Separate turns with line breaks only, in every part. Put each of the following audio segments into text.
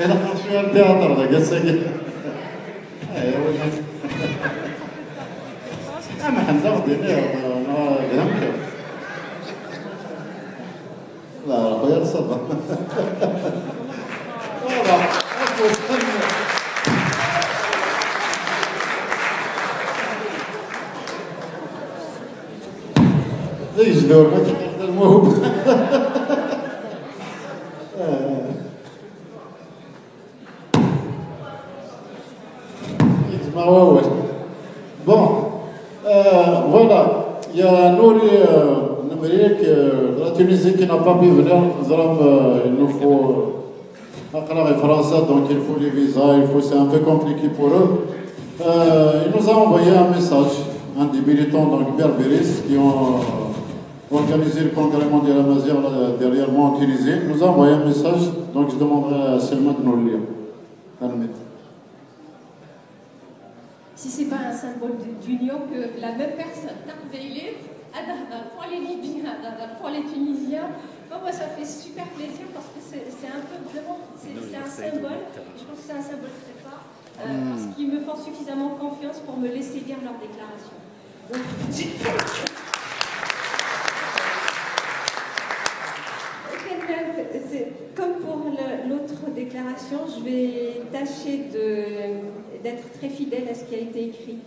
أنا شو التياتر ده قصة أما حنزود أنا جنبك لا غير صدق ليش دور ما تقدر الموهوب Bon, voilà, il y a Nouri Namérique, la Tunisie qui n'a pas pu venir. Il nous faut un français, donc il faut les visas, c'est un peu compliqué pour eux. Il nous a envoyé un message, un des militants donc berbéris qui ont organisé le congrès mondial amazigh derrière moi en Tunisie. Il nous a envoyé un message, donc je demanderai à Selma de nous le lire.
Si ce n'est pas un symbole d'union que la même personne, pour les Libyens, pour les Tunisiens, moi ça fait super plaisir parce que c'est un peu vraiment, c'est un symbole, je pense que c'est un symbole très fort, parce qu'ils me font suffisamment confiance pour me laisser lire leur déclaration. Donc, comme pour l'autre déclaration, je vais tâcher d'être très fidèle à ce qui a été écrit.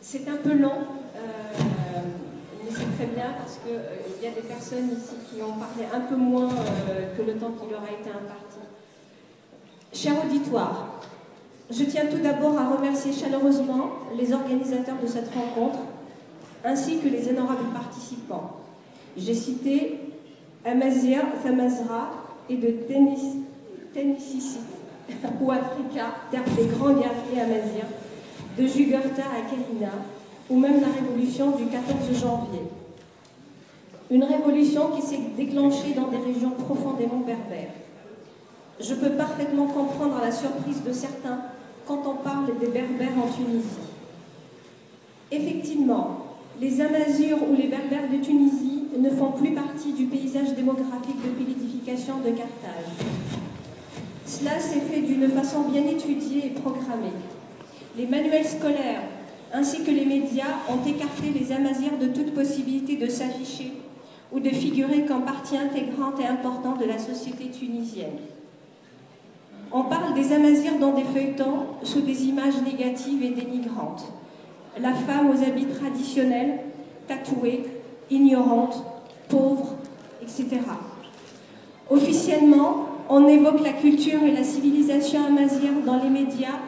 C'est un peu long, mais c'est très bien parce qu'il y a des personnes ici qui ont parlé un peu moins que le temps qui leur a été imparti. Cher auditoire, je tiens tout d'abord à remercier chaleureusement les organisateurs de cette rencontre, ainsi que les honorables participants. J'ai cité Amazigh, Thamazra et de Tennessee ou Africa, terre des grands guerriers amazighs, de Jugurtha à Kalina, ou même la révolution du 14 janvier. Une révolution qui s'est déclenchée dans des régions profondément berbères. Je peux parfaitement comprendre la surprise de certains quand on parle des berbères en Tunisie. Effectivement, les Amazighs ou les berbères de Tunisie ne font plus partie du paysage démographique depuis l'édification de Carthage. Cela s'est fait d'une façon bien étudiée et programmée. Les manuels scolaires ainsi que les médias ont écarté les Amazighs de toute possibilité de s'afficher ou de figurer comme partie intégrante et importante de la société tunisienne. On parle des Amazighs dans des feuilletons sous des images négatives et dénigrantes. La femme aux habits traditionnels, tatouée, ignorante, pauvre, etc. Officiellement, on évoque la culture et la civilisation amazigh dans les médias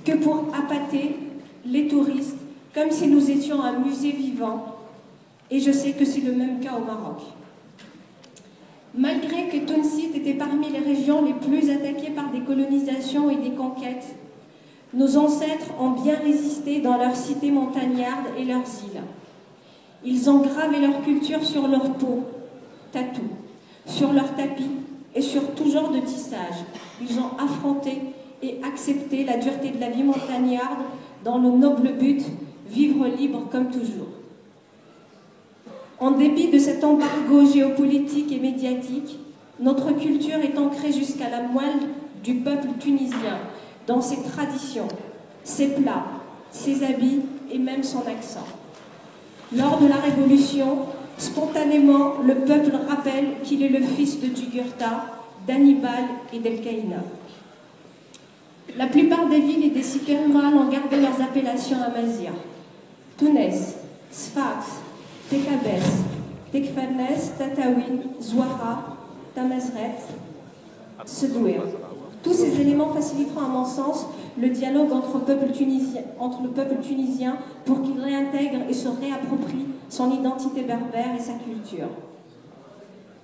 que pour appâter les touristes, comme si nous étions un musée vivant. Et je sais que c'est le même cas au Maroc. Malgré que Tounsit était parmi les régions les plus attaquées par des colonisations et des conquêtes, nos ancêtres ont bien résisté dans leurs cités montagnardes et leurs îles. Ils ont gravé leur culture sur leur peau, tatou, sur leurs tapis et sur tout genre de tissage. Ils ont affronté et accepté la dureté de la vie montagnarde dans le noble but, vivre libre comme toujours. En dépit de cet embargo géopolitique et médiatique, notre culture est ancrée jusqu'à la moelle du peuple tunisien, dans ses traditions, ses plats, ses habits et même son accent. Lors de la Révolution, spontanément, le peuple rappelle qu'il est le fils de Jugurtha, d'Hannibal et d'El-Qaïna. La plupart des villes et des cités rurales ont gardé leurs appellations amazighs. Tounes, Sfax, Tekabes, Tekfanes, Tataouine, Zouara, Tamazret, Sedouir. Tous ces éléments faciliteront, à mon sens, le dialogue entre le peuple tunisien pour qu'il réintègre et se réapproprie son identité berbère et sa culture.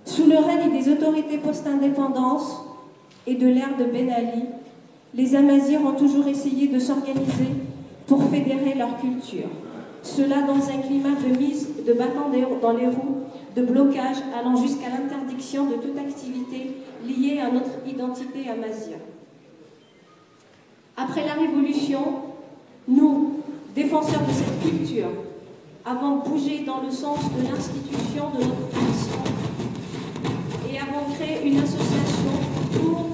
Sous le règne des autorités post-indépendance et de l'ère de Ben Ali, les Amazighs ont toujours essayé de s'organiser pour fédérer leur culture. Cela dans un climat de mise de bâtons dans les roues, de blocage allant jusqu'à l'interdiction de toute activité liée à notre identité amazigh. Après la Révolution, nous, défenseurs de cette culture, avons bougé dans le sens de l'institution de notre nation et avons créé une association pour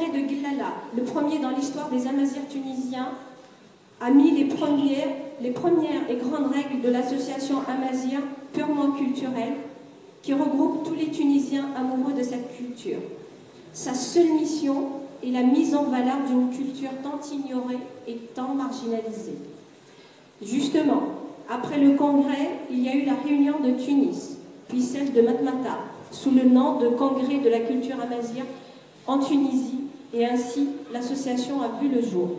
congrès de Guelala, le premier dans l'histoire des Amazirs tunisiens, a mis les premières et grandes règles de l'association Amazir purement culturelle qui regroupe tous les Tunisiens amoureux de cette culture. Sa seule mission est la mise en valeur d'une culture tant ignorée et tant marginalisée. Justement, après le congrès, il y a eu la réunion de Tunis, puis celle de Matmata, sous le nom de Congrès de la culture amazigh en Tunisie, et ainsi l'association a vu le jour.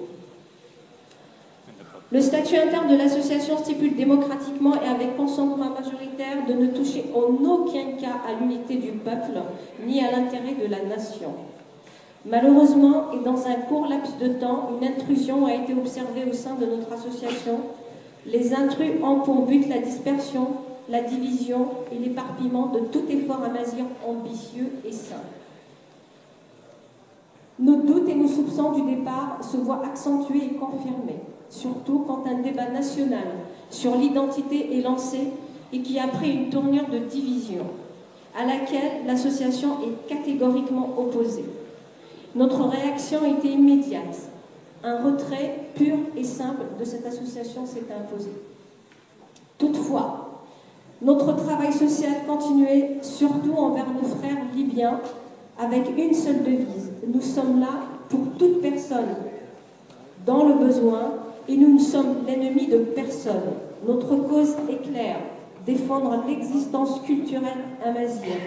Le statut interne de l'association stipule démocratiquement et avec consentement majoritaire de ne toucher en aucun cas à l'unité du peuple ni à l'intérêt de la nation. Malheureusement, et dans un court laps de temps, une intrusion a été observée au sein de notre association. Les intrus ont pour but la dispersion, la division et l'éparpillement de tout effort amazigh ambitieux et sain. Nos doutes et nos soupçons du départ se voient accentués et confirmés, surtout quand un débat national sur l'identité est lancé et qui a pris une tournure de division, à laquelle l'association est catégoriquement opposée. Notre réaction était immédiate. Un retrait pur et simple de cette association s'est imposé. Toutefois, notre travail social continuait surtout envers nos frères libyens avec une seule devise. Nous sommes là pour toute personne dans le besoin et nous ne sommes l'ennemi de personne. Notre cause est claire, défendre l'existence culturelle amazigh.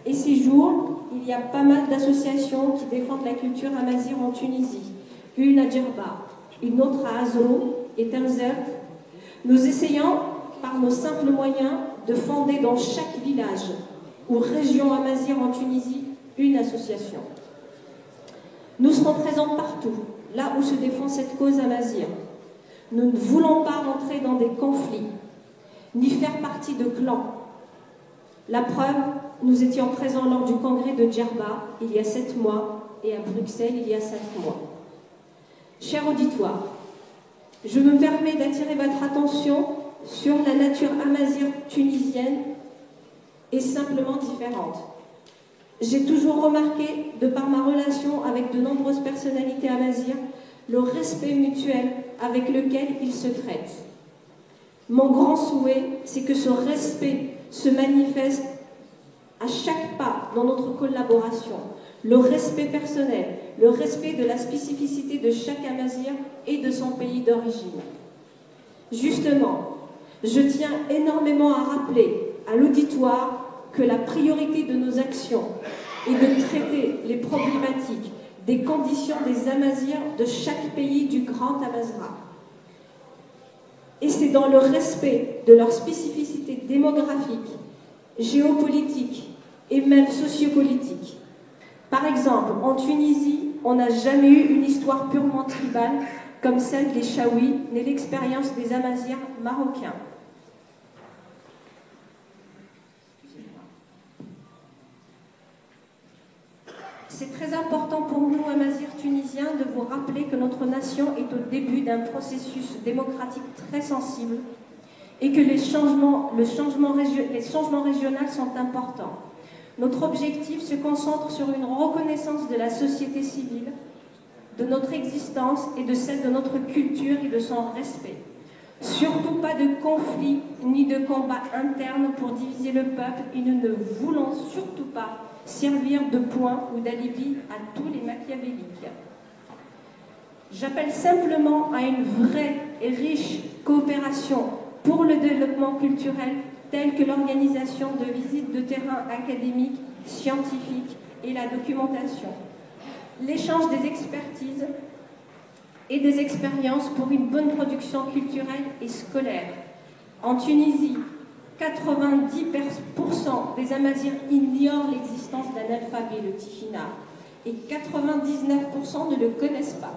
Et ces jours, il y a pas mal d'associations qui défendent la culture amazigh en Tunisie. Une à Djerba, une autre à Azro et Tenzert. Nous essayons, par nos simples moyens, de fonder dans chaque village ou région amazigh en Tunisie une association. Nous serons présents partout, là où se défend cette cause amazigh. Nous ne voulons pas rentrer dans des conflits, ni faire partie de clans. La preuve, nous étions présents lors du congrès de Djerba il y a 7 mois et à Bruxelles il y a 5 mois. Cher auditoire, je me permets d'attirer votre attention sur la nature amazigh tunisienne est simplement différente. J'ai toujours remarqué, de par ma relation avec de nombreuses personnalités amazigh, le respect mutuel avec lequel ils se traitent. Mon grand souhait, c'est que ce respect se manifeste à chaque pas dans notre collaboration. Le respect personnel, le respect de la spécificité de chaque amazigh et de son pays d'origine. Justement, je tiens énormément à rappeler à l'auditoire que la priorité de nos actions est de traiter les problématiques des conditions des amazighs de chaque pays du Grand Amazigh. Et c'est dans le respect de leur spécificité démographique, géopolitique et même sociopolitique. Par exemple, en Tunisie, on n'a jamais eu une histoire purement tribale comme celle des Chaouis, ni l'expérience des Amazirs marocains. C'est très important pour nous, Amazirs tunisiens, de vous rappeler que notre nation est au début d'un processus démocratique très sensible et que les changements régionaux sont importants. Notre objectif se concentre sur une reconnaissance de la société civile, de notre existence et de celle de notre culture et de son respect. Surtout pas de conflit ni de combat interne pour diviser le peuple et nous ne voulons surtout pas servir de point ou d'alibi à tous les machiavéliques. J'appelle simplement à une vraie et riche coopération pour le développement culturel telle que l'organisation de visites de terrain académiques, scientifiques et la documentation, l'échange des expertises et des expériences pour une bonne production culturelle et scolaire. En Tunisie, 90% des Amazirs ignorent l'existence d'un alphabet, le Tifinagh, et 99% ne le connaissent pas.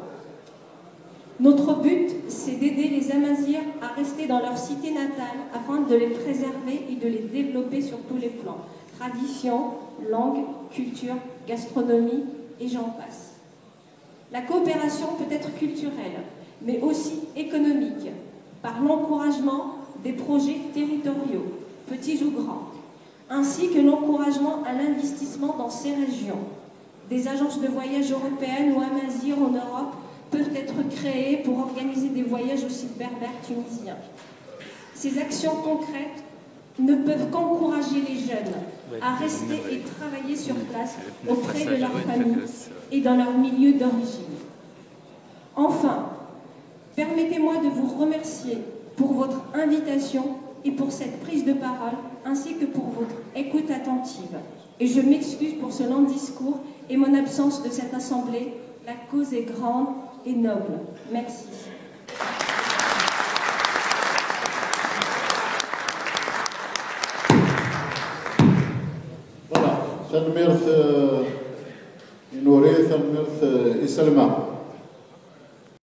Notre but, c'est d'aider les Amazirs à rester dans leur cité natale afin de les préserver et de les développer sur tous les plans. Tradition, langue, culture, gastronomie et j'en passe. La coopération peut être culturelle, mais aussi économique, par l'encouragement des projets territoriaux, petits ou grands, ainsi que l'encouragement à l'investissement dans ces régions. Des agences de voyage européennes ou Amazir en Europe peuvent être créées pour organiser des voyages au site berbère tunisien. Ces actions concrètes ne peuvent qu'encourager les jeunes à rester et travailler sur place auprès de leur famille et dans leur milieu d'origine. Enfin, permettez-moi de vous remercier pour votre invitation et pour cette prise de parole, ainsi que pour votre écoute attentive. Et je m'excuse pour ce long discours et mon absence de cette assemblée. La cause est grande et noble. Merci.
Voilà, تنميرث نوري تنميرث إسلام